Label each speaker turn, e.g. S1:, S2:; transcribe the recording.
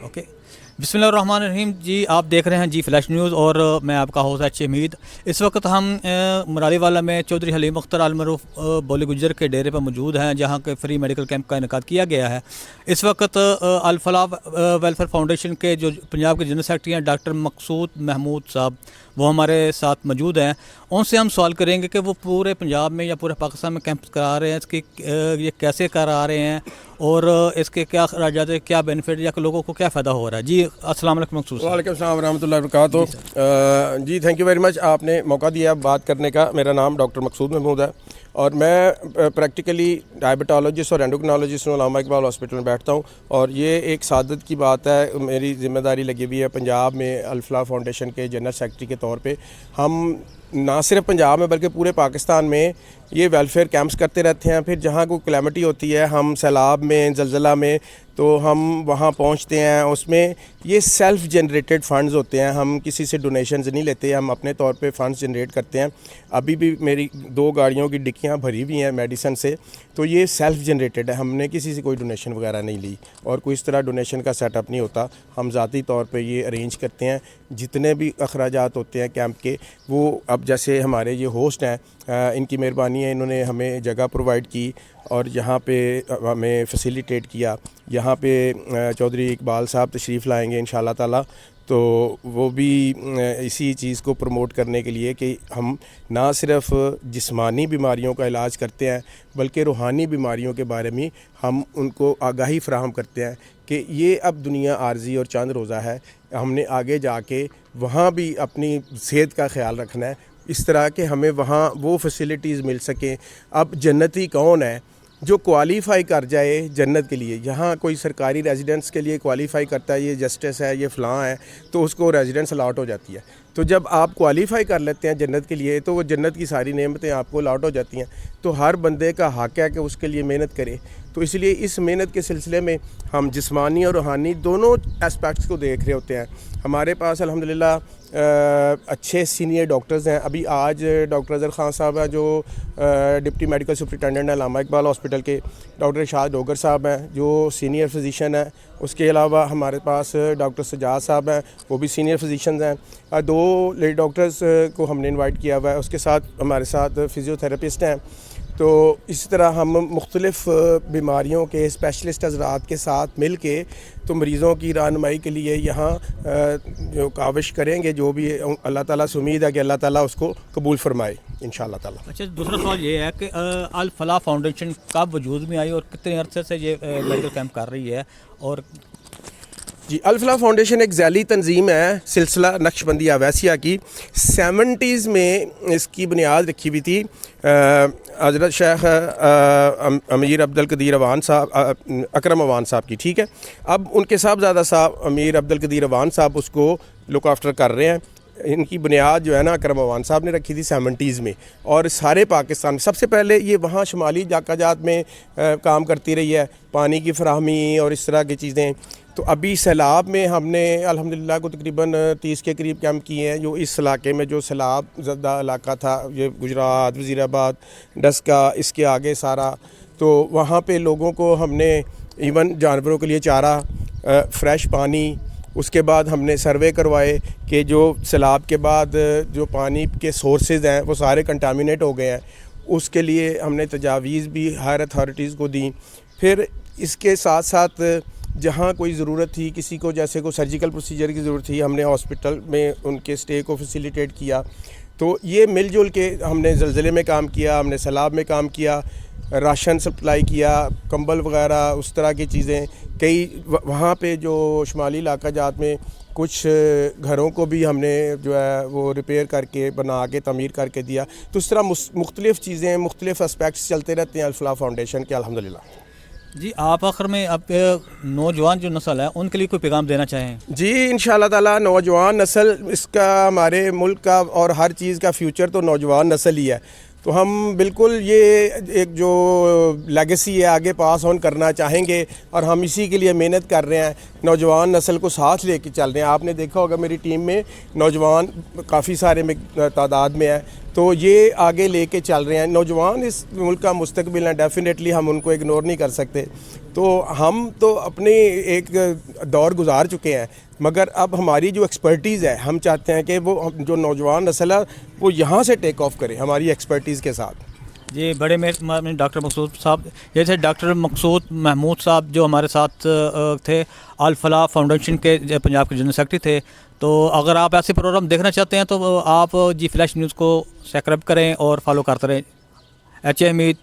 S1: Okay, بسم اللہ الرحمن الرحیم. جی آپ دیکھ رہے ہیں جی فلیش نیوز اور میں آپ کا ہوسٹ ایچ امید. اس وقت ہم مرالی والا میں چودھری حلیم اختر المعروف بولی گجر کے ڈیرے پر موجود ہیں جہاں کے فری میڈیکل کیمپ کا انعقاد کیا گیا ہے. اس وقت الفلاح ویلفیئر فاؤنڈیشن کے جو پنجاب کے جنرل سیکرٹری ہیں ڈاکٹر مقصود محمود صاحب وہ ہمارے ساتھ موجود ہیں. ان سے ہم سوال کریں گے کہ وہ پورے پنجاب میں یا پورے پاکستان میں کیمپ کرا رہے ہیں، اس کی یہ کیسے کرا رہے ہیں اور اس کے کیا اخراجات ہیں، کیا بینیفٹ یا لوگوں کو کیا فائدہ ہو رہا ہے. جی السلام علیکم مقصود صاحب.
S2: وعلیکم السلام ورحمۃ اللہ وبرکاتہ. جی تھینک یو ویری مچ، آپ نے موقع دیا بات کرنے کا. میرا نام ڈاکٹر مقصود محمود ہے اور میں پریکٹیکلی ڈائبٹالوجسٹ اور اینڈوکرینالوجسٹ علامہ اقبال ہاسپٹل میں بیٹھتا ہوں. اور یہ ایک سعادت کی بات ہے، میری ذمہ داری لگی ہوئی ہے پنجاب میں الفلاح فاؤنڈیشن کے جنرل سیکرٹری کے طور پہ. ہم نہ صرف پنجاب میں بلکہ پورے پاکستان میں یہ ویلفیئر کیمپس کرتے رہتے ہیں. پھر جہاں کوئی کلیمٹی ہوتی ہے، ہم سیلاب میں، زلزلہ میں، تو ہم وہاں پہنچتے ہیں. اس میں یہ سیلف جنریٹڈ فنڈز ہوتے ہیں، ہم کسی سے ڈونیشنز نہیں لیتے، ہم اپنے طور پہ فنڈز جنریٹ کرتے ہیں. ابھی بھی میری 2 گاڑیوں کی ڈکیاں بھری ہوئی ہیں میڈیسن سے، تو یہ سیلف جنریٹڈ ہے. ہم نے کسی سے کوئی ڈونیشن وغیرہ نہیں لی اور کوئی اس طرح ڈونیشن کا سیٹ اپ نہیں ہوتا. ہم ذاتی طور پہ یہ ارینج کرتے ہیں. جتنے بھی اخراجات ہوتے ہیں کیمپ کے، وہ اب جیسے ہمارے یہ ہوسٹ ہیں، ان کی مہربانی ہے، انہوں نے ہمیں جگہ پرووائڈ کی اور یہاں پہ ہمیں فیسیلیٹیٹ کیا. یہاں پہ چودھری اقبال صاحب تشریف لائیں گے انشاءاللہ تعالی، تو وہ بھی اسی چیز کو پروموٹ کرنے کے لیے کہ ہم نہ صرف جسمانی بیماریوں کا علاج کرتے ہیں بلکہ روحانی بیماریوں کے بارے میں ہم ان کو آگاہی فراہم کرتے ہیں کہ یہ اب دنیا عارضی اور چند روزہ ہے. ہم نے آگے جا کے وہاں بھی اپنی صحت کا خیال رکھنا ہے، اس طرح کہ ہمیں وہاں وہ فیسیلیٹیز مل سکیں. اب جنتی کون ہے جو کوالیفائی کر جائے جنت کے لیے؟ یہاں کوئی سرکاری ریزیڈنس کے لیے کوالیفائی کرتا ہے، یہ جسٹس ہے، یہ فلاں ہے، تو اس کو ریزیڈنس الاٹ ہو جاتی ہے. تو جب آپ کوالیفائی کر لیتے ہیں جنت کے لیے تو وہ جنت کی ساری نعمتیں آپ کو الاٹ ہو جاتی ہیں. تو ہر بندے کا حق ہے کہ اس کے لیے محنت کرے. تو اس لیے اس محنت کے سلسلے میں ہم جسمانی اور روحانی دونوں اسپیکٹس کو دیکھ رہے ہوتے ہیں. ہمارے پاس الحمدللہ اچھے سینئر ڈاکٹرز ہیں. ابھی آج ڈاکٹر اظہر خان صاحب ہیں جو ڈپٹی میڈیکل سپرنٹینڈنٹ ہیں علامہ اقبال ہاسپٹل کے. ڈاکٹر ارشاد ڈوگر صاحب ہیں جو سینئر فزیشین ہیں. اس کے علاوہ ہمارے پاس ڈاکٹر سجاد صاحب ہیں، وہ بھی سینئر فزیشنز ہیں. 2 لیڈی ڈاکٹرز کو ہم نے انوائٹ کیا ہوا ہے. اس کے ساتھ ہمارے ساتھ فزیو تھراپسٹ ہیں. تو اس طرح ہم مختلف بیماریوں کے اسپیشلسٹ حضرات کے ساتھ مل کے تو مریضوں کی رہنمائی کے لیے یہاں جو کاوش کریں گے، جو بھی اللہ تعالیٰ سے امید ہے کہ اللہ تعالیٰ اس کو قبول فرمائے انشاءاللہ تعالیٰ.
S1: اچھا، دوسرا سوال یہ ہے کہ الفلاح فاؤنڈیشن کب وجود میں آئی اور کتنے عرصے سے یہ میڈیکل کیمپ کر رہی ہے؟ اور
S2: جی الفلاح فاؤنڈیشن ایک ذیلی تنظیم ہے سلسلہ نقش بندی اویسیہ کی. 70s میں اس کی بنیاد رکھی ہوئی تھی حضرت شیخ امیر عبدالقدیر اوان صاحب، اکرم اوان صاحب کی. ٹھیک ہے، اب ان کے صاحبزادہ صاحب امیر عبدالقدیر اوان صاحب اس کو لک آفٹر کر رہے ہیں. ان کی بنیاد جو ہے نا اکرم اوان صاحب نے رکھی تھی 70s میں، اور سارے پاکستان سب سے پہلے یہ وہاں شمالی علاقہ جات میں کام کرتی رہی ہے، پانی کی فراہمی اور اس طرح کی چیزیں. تو ابھی سیلاب میں ہم نے الحمدللہ کو تقریباً 30 کے قریب کیمپ کیے ہیں جو اس علاقے میں جو سیلاب زدہ علاقہ تھا، یہ گجرات، وزیر آباد، ڈسکا، اس کے آگے سارا. تو وہاں پہ لوگوں کو ہم نے ایون جانوروں کے لیے چارہ، فریش پانی، اس کے بعد ہم نے سروے کروائے کہ جو سیلاب کے بعد جو پانی کے سورسز ہیں وہ سارے کنٹامینیٹ ہو گئے ہیں. اس کے لیے ہم نے تجاویز بھی ہائر اتھارٹیز کو دیں. پھر اس کے ساتھ ساتھ جہاں کوئی ضرورت تھی، کسی کو جیسے کوئی سرجیکل پروسیجر کی ضرورت تھی، ہم نے ہاسپٹل میں ان کے اسٹے کو فیسیلیٹیٹ کیا. تو یہ مل جل کے ہم نے زلزلے میں کام کیا، ہم نے سیلاب میں کام کیا، راشن سپلائی کیا، کمبل وغیرہ اس طرح کی چیزیں. کئی وہاں پہ جو شمالی علاقہ جات میں کچھ گھروں کو بھی ہم نے جو ہے وہ ریپیئر کر کے بنا کے تعمیر کر کے دیا. تو اس طرح مختلف چیزیں، مختلف اسپیکٹس چلتے رہتے ہیں الفلاح فاؤنڈیشن کے الحمدللہ.
S1: جی آپ آخر میں اب نوجوان جو نسل ہے ان کے لیے کوئی پیغام دینا چاہیں؟
S2: جی انشاءاللہ تعالیٰ نوجوان نسل، اس کا ہمارے ملک کا اور ہر چیز کا فیوچر تو نوجوان نسل ہی ہے. تو ہم بالکل یہ ایک جو لیگیسی ہے آگے پاس آن کرنا چاہیں گے اور ہم اسی کے لیے محنت کر رہے ہیں. نوجوان نسل کو ساتھ لے کے چل رہے ہیں. آپ نے دیکھا ہوگا میری ٹیم میں نوجوان کافی سارے تعداد میں ہیں, تو یہ آگے لے کے چل رہے ہیں. نوجوان اس ملک کا مستقبل ہیں, ڈیفینیٹلی ہم ان کو اگنور نہیں کر سکتے. تو ہم تو اپنے ایک دور گزار چکے ہیں, مگر اب ہماری جو ایکسپرٹیز ہے, ہم چاہتے ہیں کہ وہ جو نوجوان نسل ہے وہ یہاں سے ٹیک آف کرے ہماری ایکسپرٹیز کے ساتھ.
S1: جی بڑے مہربانی ڈاکٹر مقصود صاحب. یہ تھے ڈاکٹر مقصود محمود صاحب جو ہمارے ساتھ تھے, الفلاح فاؤنڈیشن کے پنجاب کے جنرل سیکرٹری تھے. تو اگر آپ ایسے پروگرام دیکھنا چاہتے ہیں تو آپ جی فلیش نیوز کو سبسکرائب کریں اور فالو کرتے رہیں. ایچ اے امید.